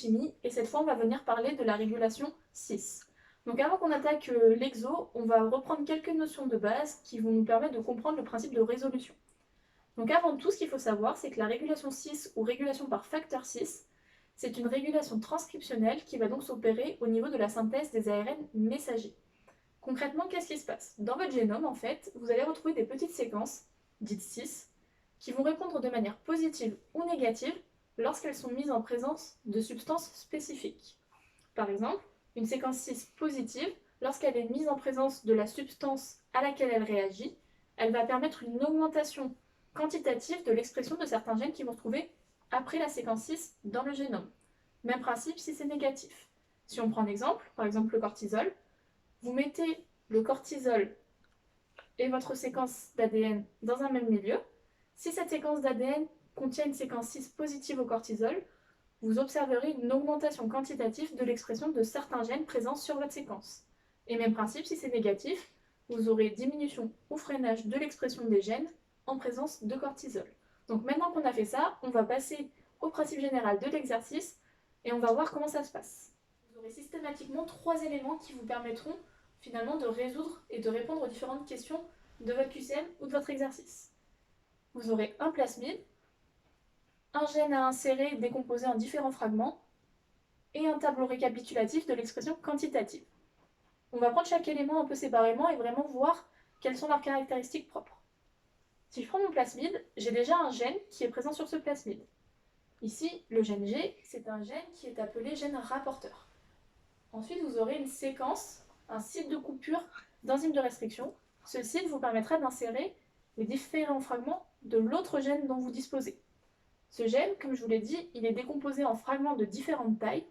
chimie et cette fois on va venir parler de la régulation 6. Donc avant qu'on attaque l'exo, on va reprendre quelques notions de base qui vont nous permettre de comprendre le principe de résolution. Donc avant tout, ce qu'il faut savoir, c'est que la régulation 6 ou régulation par facteur 6, c'est une régulation transcriptionnelle qui va donc s'opérer au niveau de la synthèse des ARN messagers. Concrètement, qu'est-ce qui se passe? Dans votre génome, en fait, vous allez retrouver des petites séquences, dites 6, qui vont répondre de manière positive ou négative lorsqu'elles sont mises en présence de substances spécifiques. Par exemple, une séquence 6 positive, lorsqu'elle est mise en présence de la substance à laquelle elle réagit, elle va permettre une augmentation quantitative de l'expression de certains gènes qui vont se trouver après la séquence 6 dans le génome. Même principe si c'est négatif. Si on prend un exemple, par exemple le cortisol, vous mettez le cortisol et votre séquence d'ADN dans un même milieu. Si cette séquence d'ADN contient une séquence 6 positive au cortisol, vous observerez une augmentation quantitative de l'expression de certains gènes présents sur votre séquence. Et même principe, si c'est négatif, vous aurez diminution ou freinage de l'expression des gènes en présence de cortisol. Donc maintenant qu'on a fait ça, on va passer au principe général de l'exercice et on va voir comment ça se passe. Vous aurez systématiquement 3 éléments qui vous permettront finalement de résoudre et de répondre aux différentes questions de votre QCM ou de votre exercice. Vous aurez un plasmide, un gène à insérer décomposé en différents fragments et un tableau récapitulatif de l'expression quantitative. On va prendre chaque élément un peu séparément et vraiment voir quelles sont leurs caractéristiques propres. Si je prends mon plasmide, j'ai déjà un gène qui est présent sur ce plasmide. Ici, le gène G, c'est un gène qui est appelé gène rapporteur. Ensuite, vous aurez une séquence, un site de coupure d'enzyme de restriction. Ce site vous permettra d'insérer les différents fragments de l'autre gène dont vous disposez. Ce gène, comme je vous l'ai dit, il est décomposé en fragments de différentes tailles.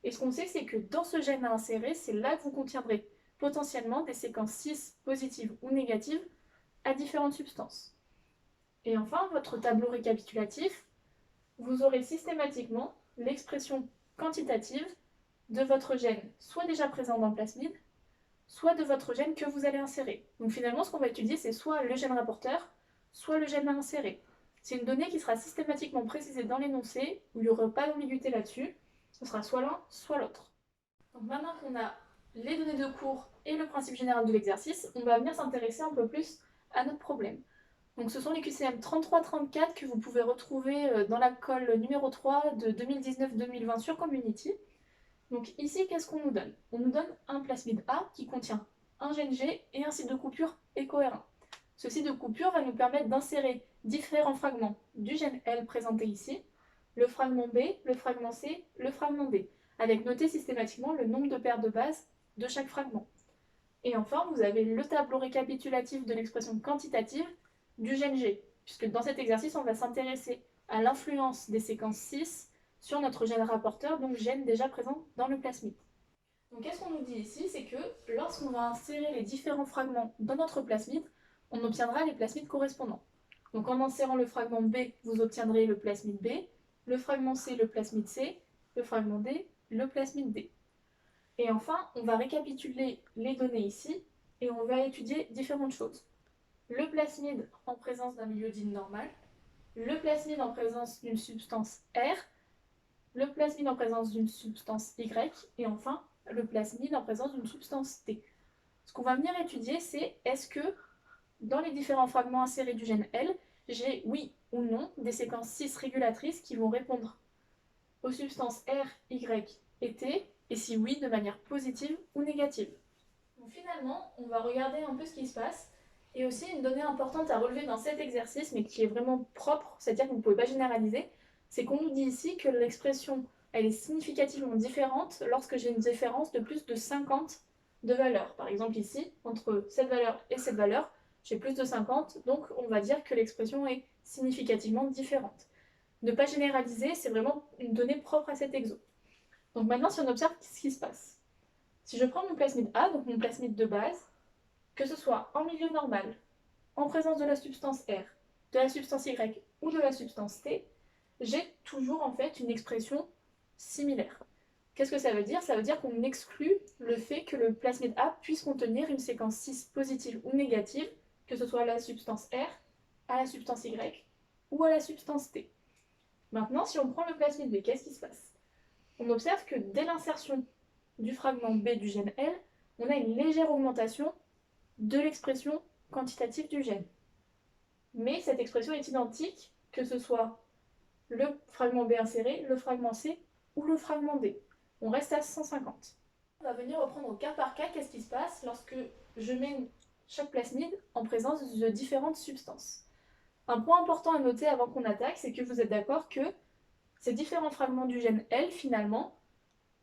Et ce qu'on sait, c'est que dans ce gène à insérer, c'est là que vous contiendrez potentiellement des séquences 6 positives ou négatives à différentes substances. Et enfin, votre tableau récapitulatif, vous aurez systématiquement l'expression quantitative de votre gène, soit déjà présent dans le plasmide, soit de votre gène que vous allez insérer. Donc finalement, ce qu'on va étudier, c'est soit le gène rapporteur, soit le gène à insérer. C'est une donnée qui sera systématiquement précisée dans l'énoncé, où il n'y aura pas d'ambiguïté là-dessus. Ce sera soit l'un, soit l'autre. Donc maintenant qu'on a les données de cours et le principe général de l'exercice, on va venir s'intéresser un peu plus à notre problème. Donc ce sont les QCM 33-34 que vous pouvez retrouver dans la colle numéro 3 de 2019-2020 sur Community. Donc ici, qu'est-ce qu'on nous donne? On nous donne un plasmide A qui contient un gène G et un site de coupure EcoR1. Ce site de coupure va nous permettre d'insérer différents fragments du gène L présenté ici, le fragment B, le fragment C, le fragment D, avec noté systématiquement le nombre de paires de bases de chaque fragment. Et enfin, vous avez le tableau récapitulatif de l'expression quantitative du gène G, puisque dans cet exercice, on va s'intéresser à l'influence des séquences 6 sur notre gène rapporteur, donc gène déjà présent dans le plasmide. Donc qu'est-ce qu'on nous dit ici? C'est que lorsqu'on va insérer les différents fragments dans notre plasmide, on obtiendra les plasmides correspondants. Donc en insérant le fragment B, vous obtiendrez le plasmide B, le fragment C, le plasmide C, le fragment D, le plasmide D. Et enfin, on va récapituler les données ici et on va étudier différentes choses. Le plasmide en présence d'un milieu dit normal, le plasmide en présence d'une substance R, le plasmide en présence d'une substance Y et enfin le plasmide en présence d'une substance T. Ce qu'on va venir étudier, c'est est-ce que dans les différents fragments insérés du gène L, j'ai oui ou non des séquences 6 régulatrices qui vont répondre aux substances R, Y et T, et si oui, de manière positive ou négative. Donc finalement, on va regarder un peu ce qui se passe, et aussi une donnée importante à relever dans cet exercice, mais qui est vraiment propre, c'est-à-dire que vous ne pouvez pas généraliser, c'est qu'on nous dit ici que l'expression elle est significativement différente lorsque j'ai une différence de plus de 50 de valeurs. Par exemple ici, entre cette valeur et cette valeur, j'ai plus de 50, donc on va dire que l'expression est significativement différente. Ne pas généraliser, c'est vraiment une donnée propre à cet exo. Donc maintenant, si on observe ce qui se passe. Si je prends mon plasmide A, donc mon plasmide de base, que ce soit en milieu normal, en présence de la substance R, de la substance Y ou de la substance T, j'ai toujours en fait une expression similaire. Qu'est-ce que ça veut dire? Ça veut dire qu'on exclut le fait que le plasmide A puisse contenir une séquence 6 positive ou négative, que ce soit à la substance R, à la substance Y ou à la substance T. Maintenant, si on prend le plasmide B, qu'est-ce qui se passe? on observe que dès l'insertion du fragment B du gène L, on a une légère augmentation de l'expression quantitative du gène. Mais cette expression est identique que ce soit le fragment B inséré, le fragment C ou le fragment D. On reste à 150. On va venir reprendre au cas par cas qu'est-ce qui se passe lorsque je mets chaque plasmide en présence de différentes substances. Un point important à noter avant qu'on attaque, c'est que vous êtes d'accord que ces différents fragments du gène L, finalement,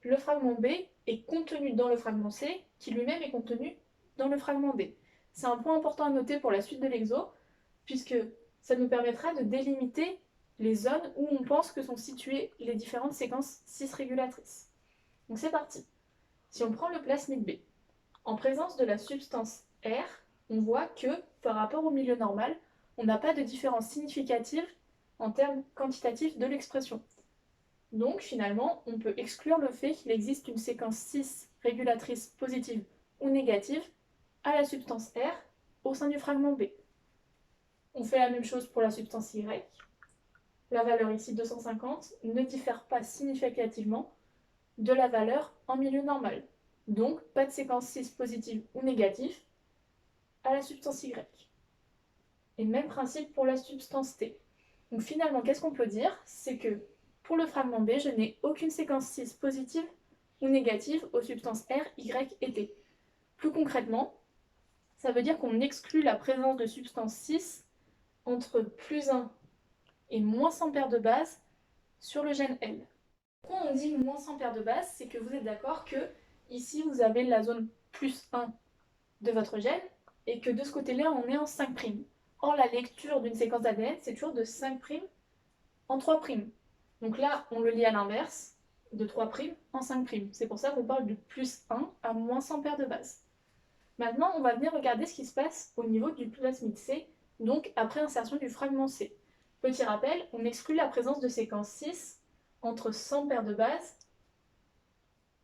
le fragment B est contenu dans le fragment C, qui lui-même est contenu dans le fragment D. C'est un point important à noter pour la suite de l'exo, puisque ça nous permettra de délimiter les zones où on pense que sont situées les différentes séquences cis-régulatrices. Donc c'est parti. Si on prend le plasmide B, en présence de la substance R, on voit que, par rapport au milieu normal, on n'a pas de différence significative en termes quantitatifs de l'expression. Donc finalement, on peut exclure le fait qu'il existe une séquence cis régulatrice positive ou négative à la substance R au sein du fragment B. On fait la même chose pour la substance Y. La valeur ici 250 ne diffère pas significativement de la valeur en milieu normal. Donc pas de séquence cis positive ou négative à la substance Y. Et même principe pour la substance T. Donc finalement, qu'est-ce qu'on peut dire? C'est que pour le fragment B, je n'ai aucune séquence cis positive ou négative aux substances R, Y et T. Plus concrètement, ça veut dire qu'on exclut la présence de substances cis entre plus 1 et moins 100 paires de bases sur le gène L. Pourquoi on dit moins 100 paires de bases? C'est que vous êtes d'accord que ici vous avez la zone plus 1 de votre gène et que de ce côté-là on est en 5'. Or la lecture d'une séquence d'ADN c'est toujours de 5' en 3'. Donc là on le lit à l'inverse, de 3' en 5'. C'est pour ça qu'on parle de plus 1 à moins 100 paires de bases. Maintenant on va venir regarder ce qui se passe au niveau du plasmide C, donc après insertion du fragment C. Petit rappel, on exclut la présence de séquences 6 entre 100 paires de bases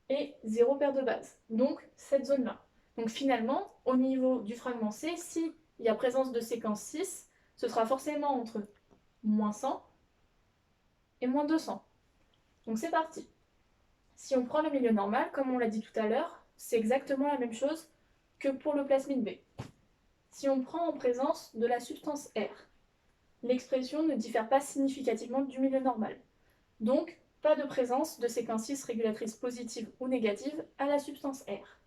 et 0 paire de bases, donc cette zone-là. Donc finalement, au niveau du fragment C, s'il y a présence de séquence 6, ce sera forcément entre moins 100 et moins 200. Donc c'est parti. Si on prend le milieu normal, comme on l'a dit tout à l'heure, c'est exactement la même chose que pour le plasmide B. Si on prend en présence de la substance R, l'expression ne diffère pas significativement du milieu normal. Donc, pas de présence de séquence cis régulatrice positive ou négative à la substance R.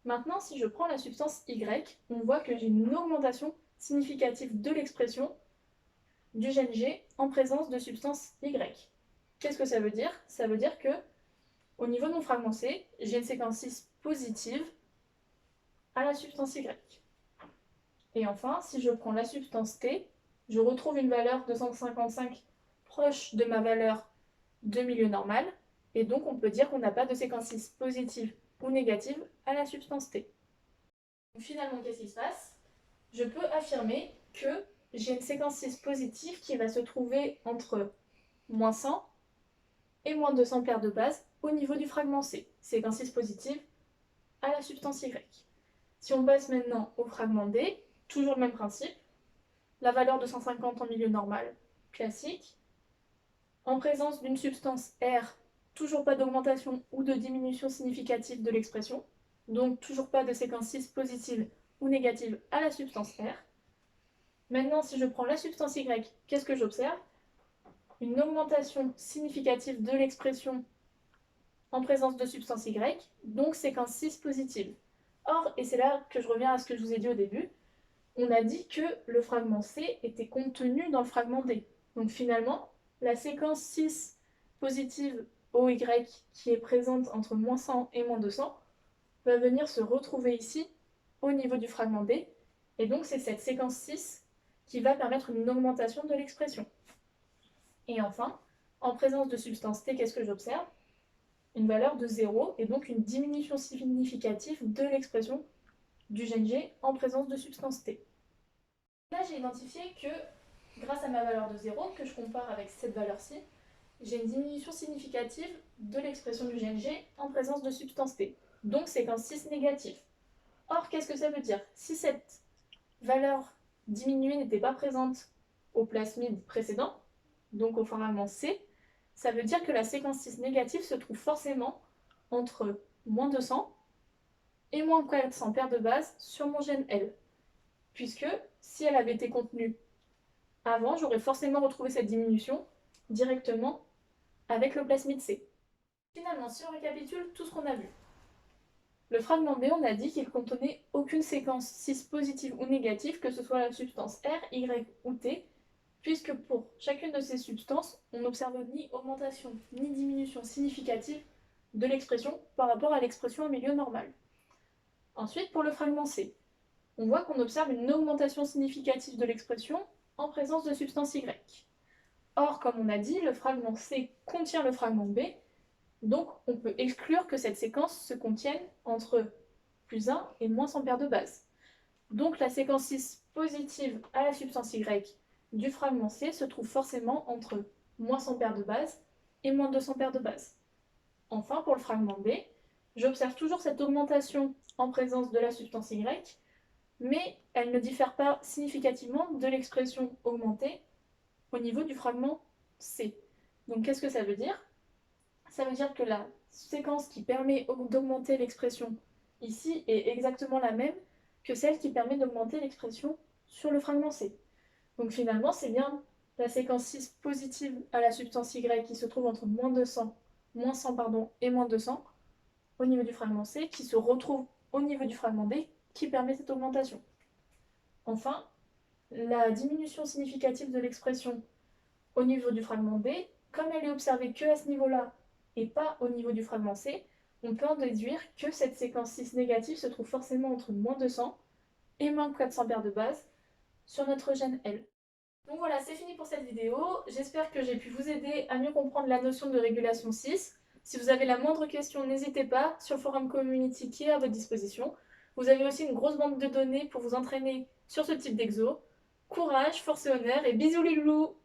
Maintenant, si je prends la substance Y, on voit que j'ai une augmentation significative de l'expression du gène G en présence de substance Y. Qu'est-ce que ça veut dire? Ça veut dire que, au niveau de mon fragment C, j'ai une séquence cis positive à la substance Y. Et enfin, si je prends la substance T, je retrouve une valeur 255 proche de ma valeur de milieu normal, et donc on peut dire qu'on n'a pas de séquence cis positive ou négative à la substance T. Finalement, qu'est-ce qui se passe? Je peux affirmer que j'ai une séquence cis positive qui va se trouver entre moins 100 et moins 200 paires de bases au niveau du fragment C, séquence cis positive à la substance Y. Si on passe maintenant au fragment D, toujours le même principe, la valeur de 150 en milieu normal, classique. En présence d'une substance R, toujours pas d'augmentation ou de diminution significative de l'expression, donc toujours pas de séquence cis positive ou négative à la substance R. Maintenant, si je prends la substance Y, qu'est-ce que j'observe? Une augmentation significative de l'expression en présence de substance Y, donc séquence cis positive. Or, et c'est là que je reviens à ce que je vous ai dit au début, on a dit que le fragment C était contenu dans le fragment D. Donc finalement, la séquence 6 positive OY qui est présente entre moins 100 et moins 200 va venir se retrouver ici au niveau du fragment D. Et donc c'est cette séquence 6 qui va permettre une augmentation de l'expression. Et enfin, en présence de substance T, qu'est-ce que j'observe? Une valeur de 0 et donc une diminution significative de l'expression du gène G en présence de substance T. Là, j'ai identifié que, grâce à ma valeur de 0, que je compare avec cette valeur-ci, j'ai une diminution significative de l'expression du gène G en présence de substance T, donc séquence 6 négative. Or, qu'est-ce que ça veut dire? Si cette valeur diminuée n'était pas présente au plasmide précédent, donc au fragment C, ça veut dire que la séquence 6 négative se trouve forcément entre moins 200 et moins 400 paires de bases sur mon gène L. Puisque si elle avait été contenue avant, j'aurais forcément retrouvé cette diminution directement avec le plasmide C. Finalement, si on récapitule tout ce qu'on a vu, le fragment B, on a dit qu'il contenait aucune séquence 6 positive ou négative, que ce soit la substance R, Y ou T, puisque pour chacune de ces substances, on n'observe ni augmentation ni diminution significative de l'expression par rapport à l'expression en milieu normal. Ensuite, pour le fragment C, on voit qu'on observe une augmentation significative de l'expression en présence de substance Y. Or, comme on a dit, le fragment C contient le fragment B, donc on peut exclure que cette séquence se contienne entre plus 1 et moins 100 paires de bases. Donc la séquence 6 positive à la substance Y du fragment C se trouve forcément entre moins 100 paires de bases et moins 200 paires de bases. Enfin, pour le fragment B, j'observe toujours cette augmentation en présence de la substance Y, mais elle ne diffère pas significativement de l'expression augmentée au niveau du fragment C. Donc qu'est-ce que ça veut dire? Ça veut dire que la séquence qui permet d'augmenter l'expression ici est exactement la même que celle qui permet d'augmenter l'expression sur le fragment C. Donc finalement, c'est bien la séquence 6 positive à la substance Y qui se trouve entre moins 200, moins 100 pardon, et moins 200 au niveau du fragment C qui se retrouve au niveau du fragment B qui permet cette augmentation. Enfin, la diminution significative de l'expression au niveau du fragment B, comme elle est observée que à ce niveau-là et pas au niveau du fragment C, on peut en déduire que cette séquence 6 négative se trouve forcément entre moins 200 et moins 400 paires de bases sur notre gène L. Donc voilà, c'est fini pour cette vidéo. J'espère que j'ai pu vous aider à mieux comprendre la notion de régulation 6. Si vous avez la moindre question, n'hésitez pas sur le forum community qui est à votre disposition. Vous avez aussi une grosse banque de données pour vous entraîner sur ce type d'exo. Courage, force et honneur et bisous les loulous!